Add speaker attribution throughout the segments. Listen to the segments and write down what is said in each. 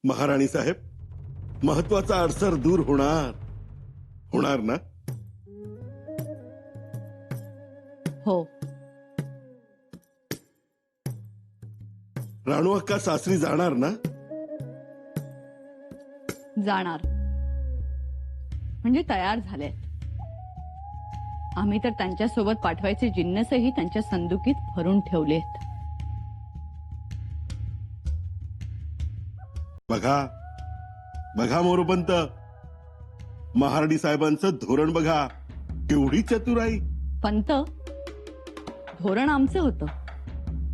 Speaker 1: महाराणी साहेब, महत्वाचा अडसर दूर होणार ना?
Speaker 2: हो.
Speaker 1: राणू अक्का सासरी जाणार ना?
Speaker 2: जाणार म्हणजे तयार झाले. आम्ही तर त्यांच्यासोबत पाठवायचे जिन्नसही त्यांच्या संदुकीत भरून ठेवलेत.
Speaker 1: बघा मोरोपंत, महाराणी साहेबांचं धोरण बघा, केवढी चतुराई.
Speaker 2: पंत, धोरण आमचं होतं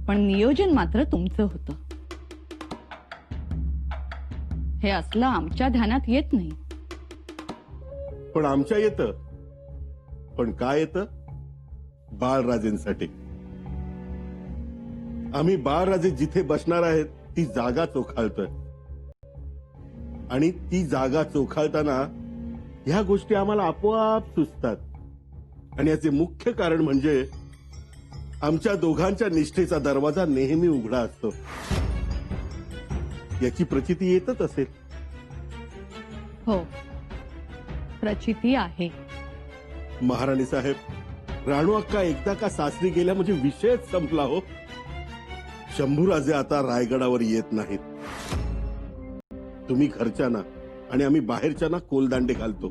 Speaker 2: पण नियोजन मात्र तुमचं होतं. हे असलं आमच्या ध्यानात येत नाही.
Speaker 1: पण आमच्या येतं. पण काय येतं? बाळराजेंसाठी. आम्ही बाळराजे जिथे बसणार आहेत ती जागा चोखाळतोय. आणि ती जागा चोखाळताना ह्या गोष्टी आम्हाला आपोआप सुचतात. आणि याचे मुख्य कारण म्हणजे आमच्या दोघांच्या निष्ठेचा दरवाजा नेहमी उघडा असतो. याची प्रचिती येतच असेल.
Speaker 2: हो, प्रचिती आहे.
Speaker 1: महाराणी साहेब, राणू अक्का एकदा का सासरी गेल्या म्हणजे विषयच संपला हो. शंभूराजे आता रायगडावर येत नाहीत. तुम्ही घरच्यांना आणि आम्ही बाहेरच्यांना कोलदांडे घालतो.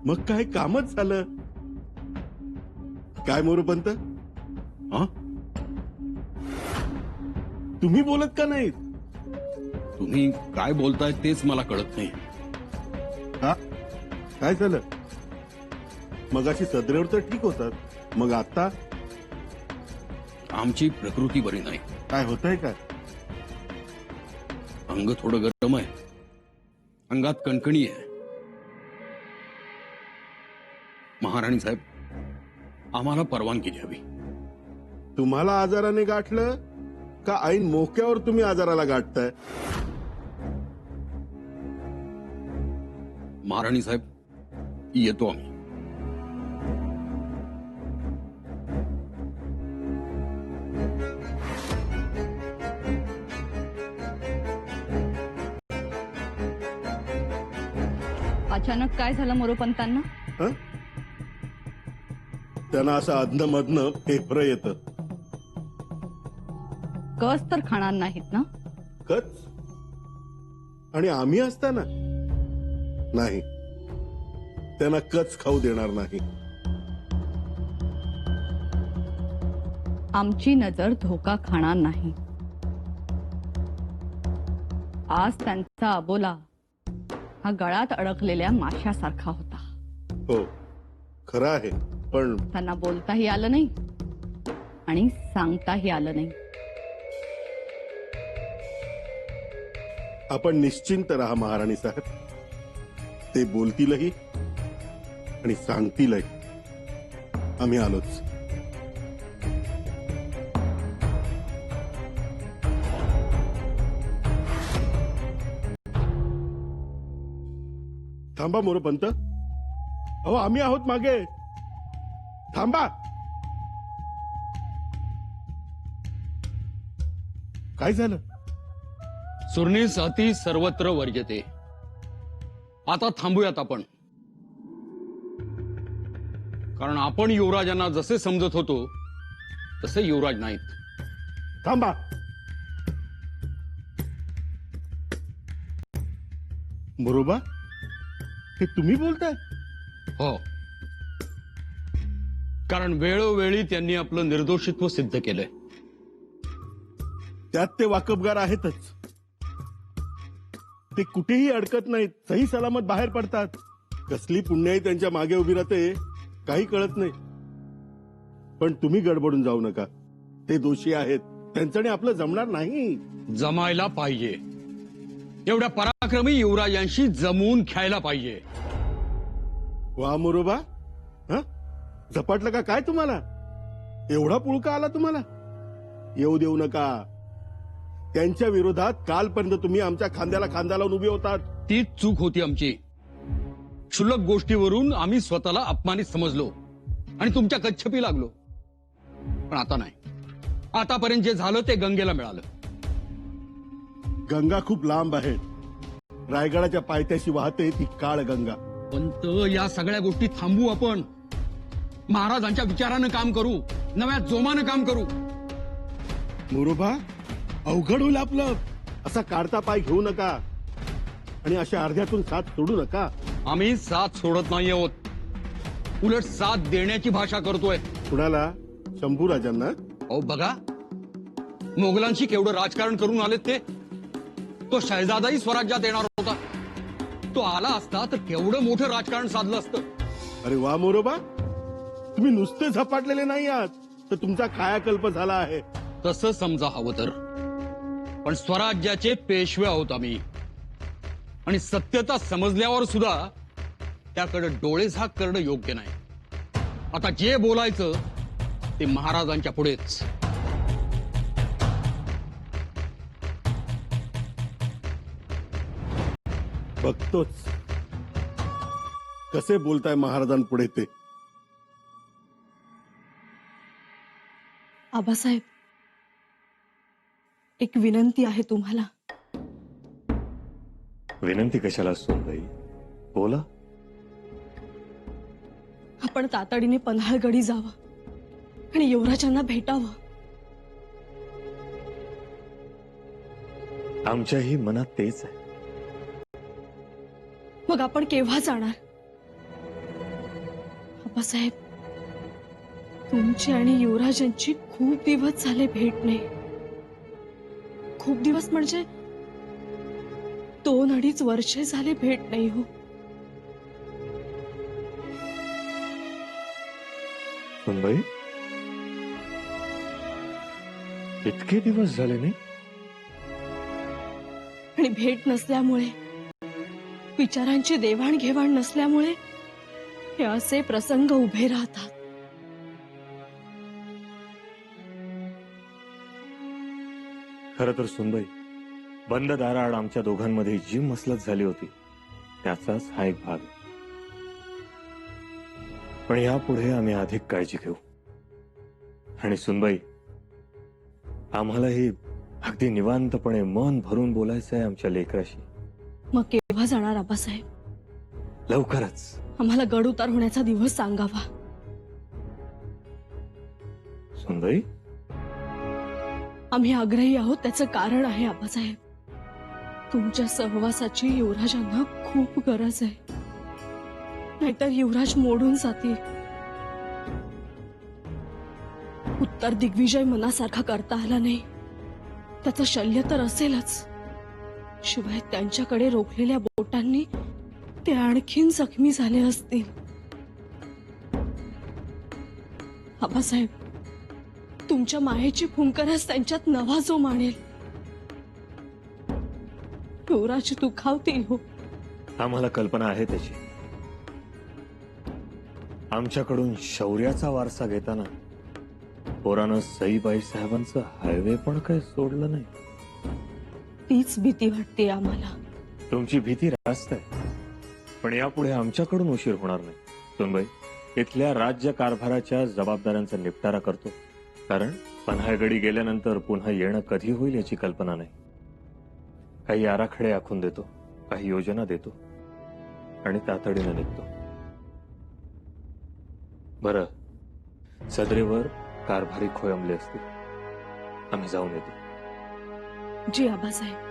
Speaker 1: मग काय कामच झालं. काय मोरोपंत? तुम्ही बोलत का नाहीत?
Speaker 3: तुम्ही काय बोलताय तेच मला कळत नाही.
Speaker 1: हा, काय झालं? मगाशी सदरेवर तर ठीक होतात, मग आता
Speaker 3: आमची प्रकृती बरी नाही.
Speaker 1: काय होतंय? काय
Speaker 3: अंग थोडं गरम आहे, अंगात कणकणी आहे. महाराणी साहेब, आम्हाला परवानगी द्यावी.
Speaker 1: तुम्हाला आजाराने गाठलं का ऐन मोक्यावर तुम्ही आजाराला गाठताय?
Speaker 3: महाराणी साहेब, येतो आम्ही.
Speaker 2: अचानक काय झालं मोरोपंतांना?
Speaker 1: हं? त्यांना असं अधनं फेफरं येतं.
Speaker 2: कस तर खाणार नाहीत ना?
Speaker 1: कच? आणि आम्ही असताना नाही, त्यांना कच खाऊ देणार नाही.
Speaker 2: आमची नजर धोका खाणार नाही. आज त्यांचा अबोला हा गळात अडकलेल्या माशासारखा होता.
Speaker 1: हो, खरं आहे. पण
Speaker 2: त्यांना बोलताही आलं नाही आणि सांगताही आलं नाही.
Speaker 1: आपण निश्चिंत राहा महाराणी साहेब. ते बोलतीलही आणि सांगतीलही. आम्ही आलोच. थांबा मोरोपंत. अहो, आम्ही आहोत मागे. थांबा. काय झालं?
Speaker 3: सुर्नीस अति सर्वत्र वर्जते. आता थांबूयात आपण. कारण आपण युवराजांना जसे समजत होतो तसे युवराज नाहीत.
Speaker 1: थांबा. बरोबर, हे तुम्ही बोलताय?
Speaker 3: हो, कारण वेळोवेळी त्यांनी आपलं निर्दोषित्व सिद्ध केलंय.
Speaker 1: त्यात ते वाकबगार आहेतच. ते कुठेही अडकत नाहीत, सही सलामत बाहेर पडतात. कसली पुण्याई त्यांच्या मागे उभी राहते काही कळत नाही. पण तुम्ही गडबडून जाऊ नका. ते दोषी आहेत, त्यांच्याने आपलं जमणार नाही.
Speaker 3: जमायला पाहिजे. एवढ्या पराक्रमी युवराजांशी जमून खेळायला पाहिजे.
Speaker 1: वा मोरोबा, झपाटलं का काय तुम्हाला? एवढा पुळका आला तुम्हाला? येऊ देऊ नका. त्यांच्या विरोधात कालपर्यंत तुम्ही आमच्या खांद्याला खांदा लावून उभे होतात.
Speaker 3: तीच चूक होती आमची. क्षुल्लक गोष्टीवरून आम्ही स्वतःला अपमानित समजलो आणि तुमच्या कच्छपी लागलो. पण आता नाही. आतापर्यंत जे झालं ते गंगेला मिळालं.
Speaker 1: गंगा खूप लांब आहे. रायगडाच्या पायथ्याशी वाहते ती काळ गंगा.
Speaker 3: पंत, या सगळ्या गोष्टी थांबवू आपण. महाराजांच्या विचारानं काम करू, नव्या जोमानं काम करू.
Speaker 1: मोरोबा, अवघड होईल आपलं. असा काढता पाय घेऊ नका आणि अशा अर्ध्यातून साथ सोडू नका.
Speaker 3: आम्ही साथ सोडत नाही आहोत, उलट साथ देण्याची भाषा करतोय.
Speaker 1: कुणाला? शंभूराजांना?
Speaker 3: अहो बघा, मोगलांशी केवढं राजकारण करून आलेत ते. तो शहजादाही स्वराज्यात येणार होता. तो आला असता तर केवढं मोठं राजकारण साधलं असतं.
Speaker 1: अरे वा मोरोबा, तुम्ही नुसते झपाटलेले नाही आहात, तर तुमचा कायाकल्प झाला आहे.
Speaker 3: तसं समजा हवं तर, पण स्वराज्याचे पेशवे आहोत आम्ही. आणि सत्यता समजल्यावर सुद्धा त्याकडे डोळेझाक करणं योग्य नाही. आता जे बोलायचं ते महाराजांच्या पुढेच.
Speaker 1: बघतोच कसे बोलताय महाराजांपुढे ते.
Speaker 4: आबासाहेब, एक विनंती आहे तुम्हाला.
Speaker 5: विनंती कशाला सोनबाई? बोला.
Speaker 4: आपण तातडीने पन्हाळगडी जावं आणि युवराजांना भेटावं.
Speaker 5: आमच्याही मनात तेच आहे.
Speaker 4: मग आपण केव्हा जाणार? आबासाहेब, तुमची आणि युवराजांची खूप दिवस झाले भेट नाही. खूप दिवस म्हणजे 2-2.5 वर्षे झाले भेट नाही हो.
Speaker 5: सोनबाई, इतके दिवस झाले नाही?
Speaker 4: आणि भेट नसल्यामुळे, विचारांची देवाणघेवाण नसल्यामुळे हे असे प्रसंग उभे राहतात.
Speaker 5: खरं तर सुनबाई, बंद दाराआड आमच्या दोघांमध्ये जी मसलत झाली होती त्याचाच हा एक भाग आहे. पण यापुढे आम्ही अधिक काळजी घेऊ. आणि सुनबाई, आम्हालाही अगदी निवांतपणे मन भरून बोलायचं आहे आमच्या लेकराशी.
Speaker 4: मग केव्हा जाणार आबासाहेब?
Speaker 5: लवकरच.
Speaker 4: आम्हाला गड उतार होण्याचा दिवस सांगावा.
Speaker 5: सुनबाई,
Speaker 4: आम्ही आग्रही आहोत, त्याचं कारण आहे आबासाहेब. तुमच्या सहवासाची युवराजांना खूप गरज आहे. नाहीतर युवराज मोडून जातील. उत्तर दिग्विजय मनासारखा करता आला नाही, त्याचं शल्य तर असेलच. शिवाय त्यांच्याकडे रोखलेल्या बोटांनी ते आणखीन जखमी झाले असतील. आबासाहेब, तुमच्या मायेची फुंकरच त्यांच्यात नवा जो मानेल. युवराज दुखावतील हो.
Speaker 5: आम्हाला कल्पना आहे त्याची. आमच्याकडून शौर्याचा वारसा घेताना पोरानं सईबाई साहेबांचं हायवे पण काही सोडलं नाही.
Speaker 4: तीच भीती वाटते आम्हाला.
Speaker 5: तुमची भीती रास्त आहे, पण यापुढे आमच्याकडून उशीर होणार नाही. सोनबाई, इथल्या राज्य कारभाराच्या जबाबदाऱ्यांचा निपटारा करतो. कारण पन्हाळगडी गेल्यानंतर पुन्हा येणं कधी होईल याची कल्पना नाही. काही आराखडे आखून देतो, काही योजना देतो आणि तातडीनं निघतो. बरं, सदरेवर कारभारी खोळंबले असतील. आम्ही जाऊन येतो.
Speaker 4: जी आबासाहेब.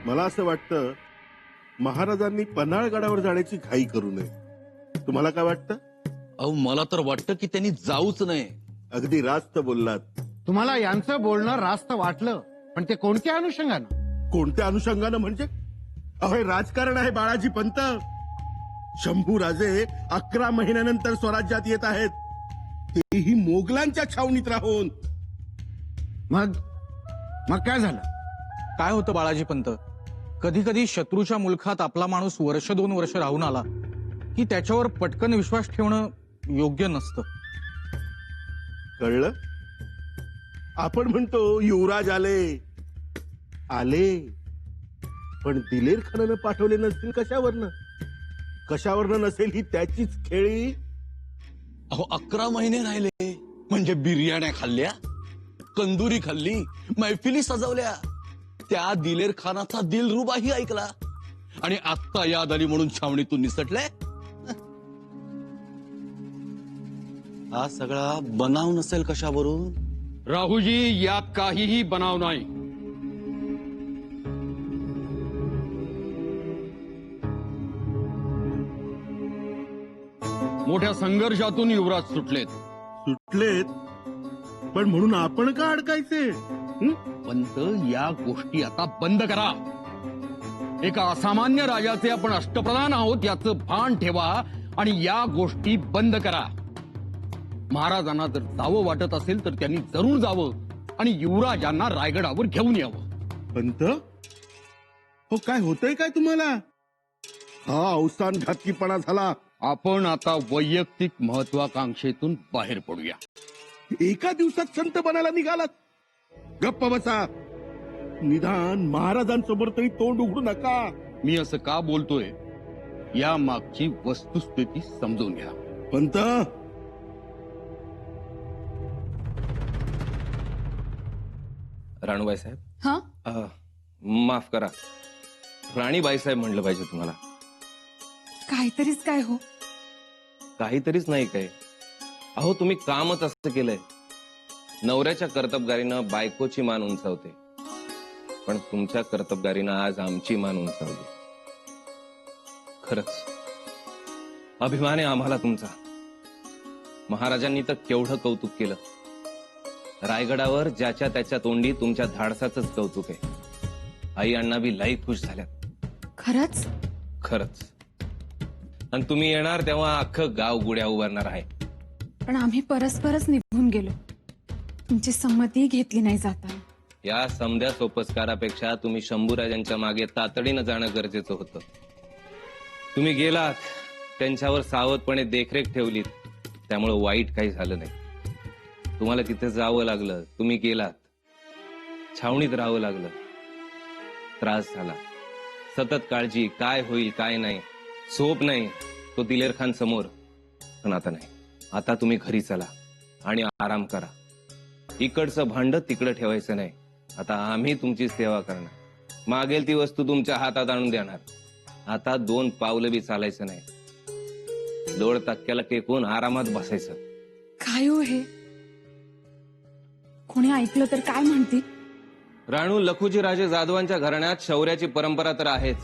Speaker 1: मला असं वाटतं महाराजांनी पन्हाळगडावर जाण्याची घाई करू नये. तुम्हाला काय वाटतं?
Speaker 3: अहो, मला तर वाटतं की त्यांनी जाऊच नये.
Speaker 1: अगदी रास्त बोललात.
Speaker 6: तुम्हाला यांचं बोलणं रास्त वाटलं, पण ते कोणत्या अनुषंगानं?
Speaker 1: कोणत्या अनुषंगानं म्हणजे? अहो, हे राजकारण आहे बाळाजी पंत. शंभूराजे 11 महिन्यानंतर स्वराज्यात येत आहेत, तेही मोगलांच्या छावणीत राहून.
Speaker 6: मग काय झालं?
Speaker 7: काय होतं बाळाजी पंत, कधी कधी शत्रूच्या मुलखात आपला माणूस 1-2 वर्ष राहून आला की त्याच्यावर पटकन विश्वास ठेवणं योग्य नसतं.
Speaker 1: कळलं? आपण म्हणतो युवराज आले, पण दिलेर खानानं पाठवले नसतील कशावरनं? कशावरनं नसेल ही त्याचीच खेळी.
Speaker 3: अहो 11 महिने राहिले म्हणजे बिर्याण्या खाल्ल्या, कंदुरी खाल्ली, मैफिली सजवल्या, त्या दिलेर खानाचा दिलरुबाही ऐकला आणि आत्ता याद आली म्हणून छावणीतून निसटले. हा सगळा बनाव नसेल कशावरून? राहुजी, यात काहीही बनाव नाही. मोठ्या संघर्षातून युवराज सुटलेत.
Speaker 1: सुटलेत पण म्हणून आपण का अडकायचे?
Speaker 3: पंत, या गोष्टी आता बंद करा. एका असामान्य राजाचे आपण अष्टप्रधान आहोत याचं भान ठेवा आणि या गोष्टी बंद करा. महाराजांना जर जावं वाटत असेल तर त्यांनी जरूर जावं आणि युवराजांना रायगडावर घेऊन यावं.
Speaker 1: पंत, हो काय होतंय काय तुम्हाला? हा अवसान घातकीपणा झाला.
Speaker 3: आपण आता वैयक्तिक महत्वाकांक्षेतून बाहेर पडूया.
Speaker 1: एका दिवसात संत बनायला निघालात. गप्प बसा. निदान महाराजांसमोर तरी तोंड उघडू नका.
Speaker 3: मी असं का बोलतोय या मागची वस्तुस्थिती समजून घ्या.
Speaker 1: पंत,
Speaker 8: राणूबाई साहेब,
Speaker 2: हा
Speaker 8: माफ करा, राणीबाई साहेब म्हणलं पाहिजे तुम्हाला.
Speaker 2: काहीतरीच काय हो.
Speaker 8: काहीतरीच नाही काय. अहो तुम्ही कामच असं केलंय. नवऱ्याच्या कर्तबगारीनं बायकोची मान उंचावते, पण तुमच्या कर्तबगारीनं आज आमची मान उंचावली. खरंच अभिमान आहे आम्हाला तुमचा. महाराजांनी तर केवढं कौतुक केलं. रायगडावर ज्याच्या त्याच्या तोंडी तुमच्या धाडसाचंच कौतुक आहे. आई अण्णा बी लई खुश झाल्यात.
Speaker 2: खरंच?
Speaker 8: खरंच. आणि तुम्ही येणार तेव्हा अख्खं गाव गुड्या उभारणार आहे.
Speaker 9: पण आम्ही परस्परच निघून गेलो. तुमची संमती घेतली नाही जाताना.
Speaker 8: या समध्या सोपस्कारापेक्षा तुम्ही शंभूराजांच्या मागे तातडीनं जाणं गरजेचं होतं. तुम्ही गेलात, त्यांच्यावर सावधपणे देखरेख ठेवलीत, त्यामुळे वाईट काही झालं नाही. तुम्हाला तिथे जावं लागलं, तुम्ही गेलात, छावणीत राहावं लागलं, त्रास झाला, सतत काळजी, काय होईल काय नाही, झोप नाही, तो दिलेर खान समोर. पण आता नाही. आता तुम्ही घरी चला आणि आराम करा. इकडचं भांड तिकडं ठेवायचं नाही. आता आम्ही तुमची सेवा करणार. मागेल ती वस्तू तुमच्या हातात आणून देणार. आता 2 पावलं बी चालायचं नाही. लोड तक्क्याला टेकून आरामात बसायचं.
Speaker 9: काय हो हे? कोणी ऐकलं तर काय म्हणतील?
Speaker 8: राणू, लखुजी राजे जाधवांच्या घराण्यात शौर्याची परंपरा तर आहेच,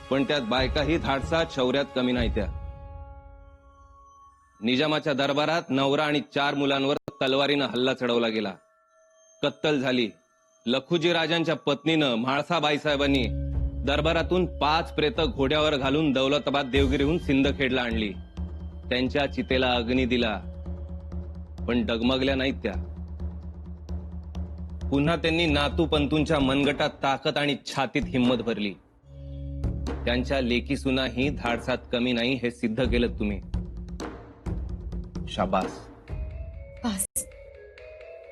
Speaker 8: पण त्यात बायकाही धाडसात शौर्यात कमी नाही. त्या निजामाच्या दरबारात नवरा आणि 4 मुलांवर तलवारीनं हल्ला चढवला गेला. कत्तल झाली. लखुजी राजांच्या पत्नीनं म्हाळसाबाई साहेबांनी दरबारातून 5 प्रेत घोड्यावर घालून दौलताबाद देवगिरीहून सिंदखेडला आणली. त्यांच्या चितेला अग्नी दिला, पण डगमगल्या नाहीत त्या. पुन्हा त्यांनी नातू पंतूंच्या मनगटात ताकद आणि छातीत हिंमत भरली. त्यांच्या लेकी सुनाही धाडसात कमी नाही हे सिद्ध केलं तुम्ही. शाबास.
Speaker 9: बस,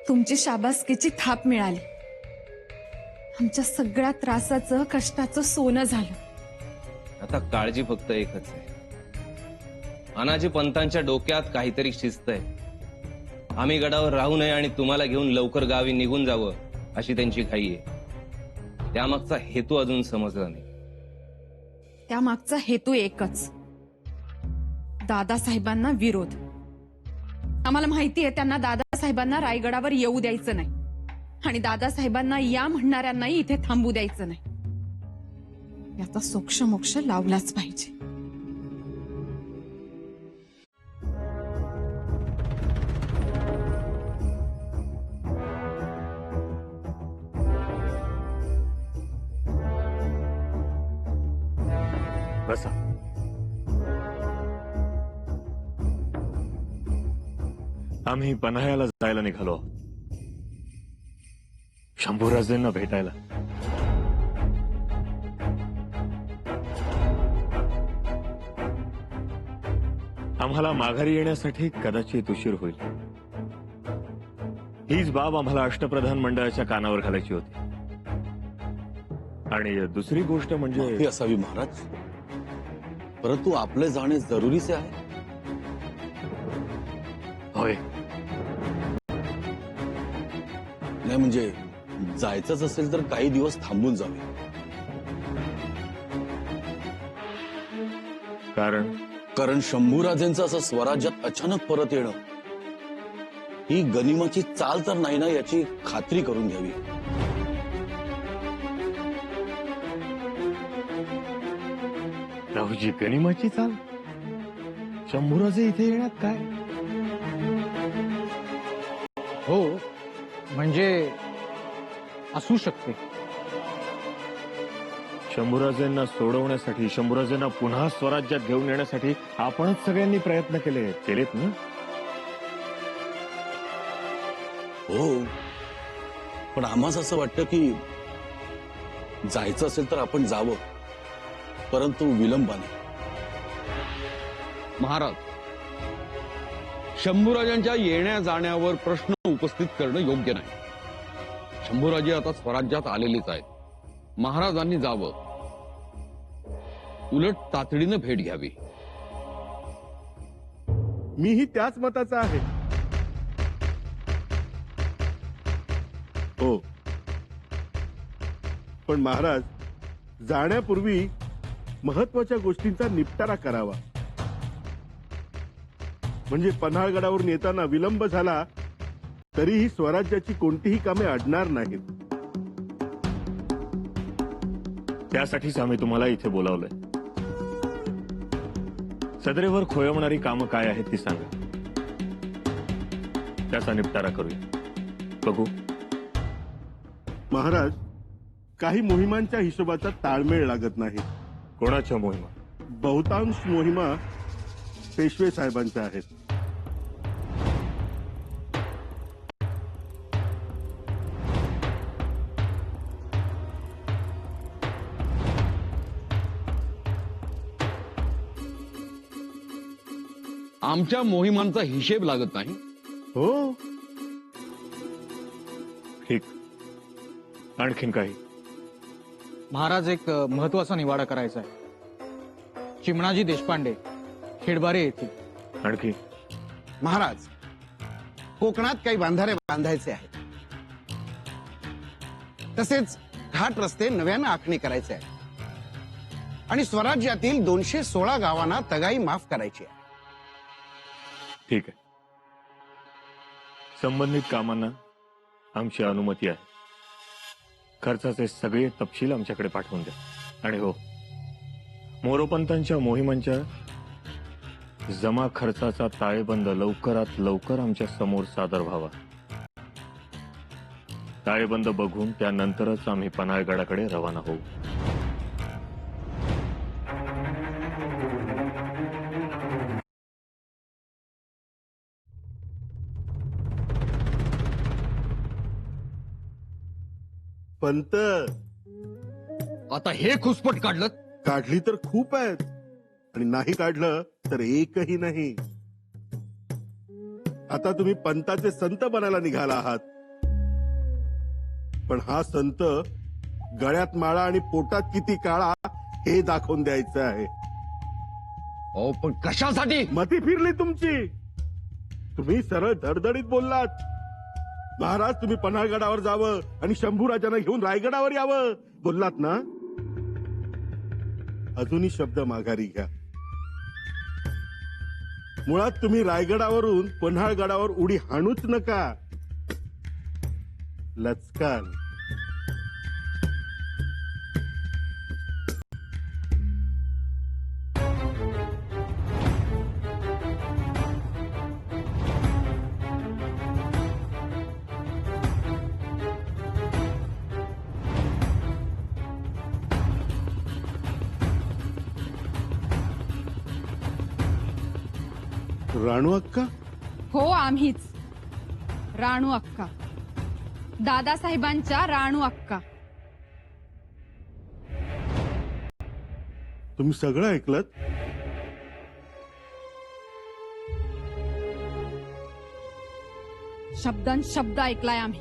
Speaker 9: तुमची शाबासकीची थाप मिळाली. आमच्या सगळ्या त्रासाचं कष्टाचं सोनं झालं.
Speaker 8: आता काळजी फक्त एकच आहे. अनाजी पंतांच्या डोक्यात काहीतरी शिस्त आहे. आम्ही गडावर राहू नये आणि तुम्हाला घेऊन लवकर गावी निघून जावं अशी त्यांची घाई आहे. त्यामागचा हेतू अजून समजला नाही.
Speaker 9: त्यामागचा हेतू एकच, दादासाहेबांना विरोध. आम्हाला माहिती आहे त्यांना दादासाहेबांना रायगडावर येऊ द्यायचं नाही आणि दादासाहेबांना या म्हणणाऱ्यांनाही इथे थांबू द्यायचं नाही. याचा सोक्ष मोक्ष लावलाच पाहिजे.
Speaker 5: बसा. आम्ही पन्हाळ्याला जायला निघालो. शंभूराजेंना भेटायला. आम्हाला माघारी येण्यासाठी कदाचित उशीर होईल. हीच बाब आम्हाला अष्टप्रधान मंडळाच्या कानावर घालायची होती. आणि दुसरी गोष्ट म्हणजे
Speaker 3: माफी असावी महाराज. परंतु आपले जाणे जरुरीचे आहे.
Speaker 5: होय.
Speaker 3: नाही म्हणजे जायचंच असेल तर काही दिवस थांबून जावे.
Speaker 5: कारण
Speaker 3: शंभूराजेंचं असं स्वराज्यात अचानक परत येणं ही गनिमाची चाल तर नाही ना याची खात्री करून घ्यावी.
Speaker 5: राहुजी, गनिमाची चाल? शंभूराजे इथे येण्यात काय?
Speaker 7: हो म्हणजे असू शकते.
Speaker 5: शंभूराजेंना सोडवण्यासाठी, शंभूराजेंना पुन्हा स्वराज्यात घेऊन येण्यासाठी आपणच सगळ्यांनी प्रयत्न केलेत ना?
Speaker 3: हो, पण आम्हाच असं वाटतं की जायचं असेल तर आपण जावं, परंतु विलंबाने. महाराज, शंभूराजांच्या येण्या जाण्यावर प्रश्न उपस्थित करणं योग्य नाही. शंभूराजे आता स्वराज्यात आलेलेच आहेत. महाराजांनी जावं, उलट तातडीनं भेट घ्यावी.
Speaker 1: मीही त्याच मताचा आहे. हो, पण महाराज, जाण्यापूर्वी महत्वाच्या गोष्टींचा निपटारा करावा. म्हणजे पन्हाळगडावरून येताना विलंब झाला तरीही स्वराज्याची कोणतीही कामे अडणार नाहीत.
Speaker 5: त्यासाठीच आम्ही तुम्हाला इथे बोलावलंय. सदरेवर खोळंबणारी कामं काय आहेत ती सांगा. त्याचा निपटारा करूया. बघू.
Speaker 1: महाराज, काही मोहिमांच्या हिशोबाचा ताळमेळ लागत नाही.
Speaker 5: कोणाच्या मोहिमा?
Speaker 1: बहुतांश मोहिमा पेशवे साहेबांच्या आहेत.
Speaker 3: आमच्या मोहिमांचा हिशेब लागत नाही.
Speaker 1: हो,
Speaker 5: ठीक. आणखीन काही?
Speaker 7: महाराज, एक महत्वाचा निवाडा करायचा आहे. चिमणाजी देशपांडे खेडबारे येथील.
Speaker 5: आणखी?
Speaker 6: महाराज, कोकणात काही बांधारे बांधायचे आहेत. तसेच घाट रस्ते नव्यानं आखणी करायचे आहे. आणि स्वराज्यातील 216 गावांना तगाई माफ करायची आहे.
Speaker 5: ठीक आहे. संबंधित कामांना आमची अनुमती आहे. खर्चाचे सगळे तपशील आमच्याकडे पाठवून द्या. आणि हो, मोरोपंतांच्या मोहिमांच्या जमा खर्चाचा ताळेबंद लवकरात लवकर आमच्या समोर सादर व्हावा. ताळेबंद बघून त्यानंतरच आम्ही पन्हाळगडाकडे रवाना होऊ.
Speaker 1: पंत,
Speaker 3: आता हे खुसपट काढलं.
Speaker 1: काढली तर खूप आहेत आणि नाही काढलं तर एकही नाही. आता तुम्ही पंताचे संत बनायला निघाला आहात. पण हा संत गळ्यात माळा आणि पोटात किती काळा हे दाखवून द्यायचं आहे.
Speaker 3: अहो, पण कशासाठी?
Speaker 1: मती फिरली तुमची. तुम्ही सरळ धडधडीत बोललात. महाराज, तुम्ही पन्हाळगडावर जावं आणि शंभूराजांना घेऊन रायगडावर यावं बोललात ना. अजूनही शब्द माघारी घ्या. मुळात तुम्ही रायगडावरून पन्हाळगडावर उडी हाणूच नका. लचकाल. राणू अक्का?
Speaker 9: हो, आम्हीच. राणू अक्का, दादासाहेबांच्या राणू अक्का.
Speaker 1: तुम्ही सगळं ऐकलत?
Speaker 9: शब्दान शब्द ऐकलाय आम्ही.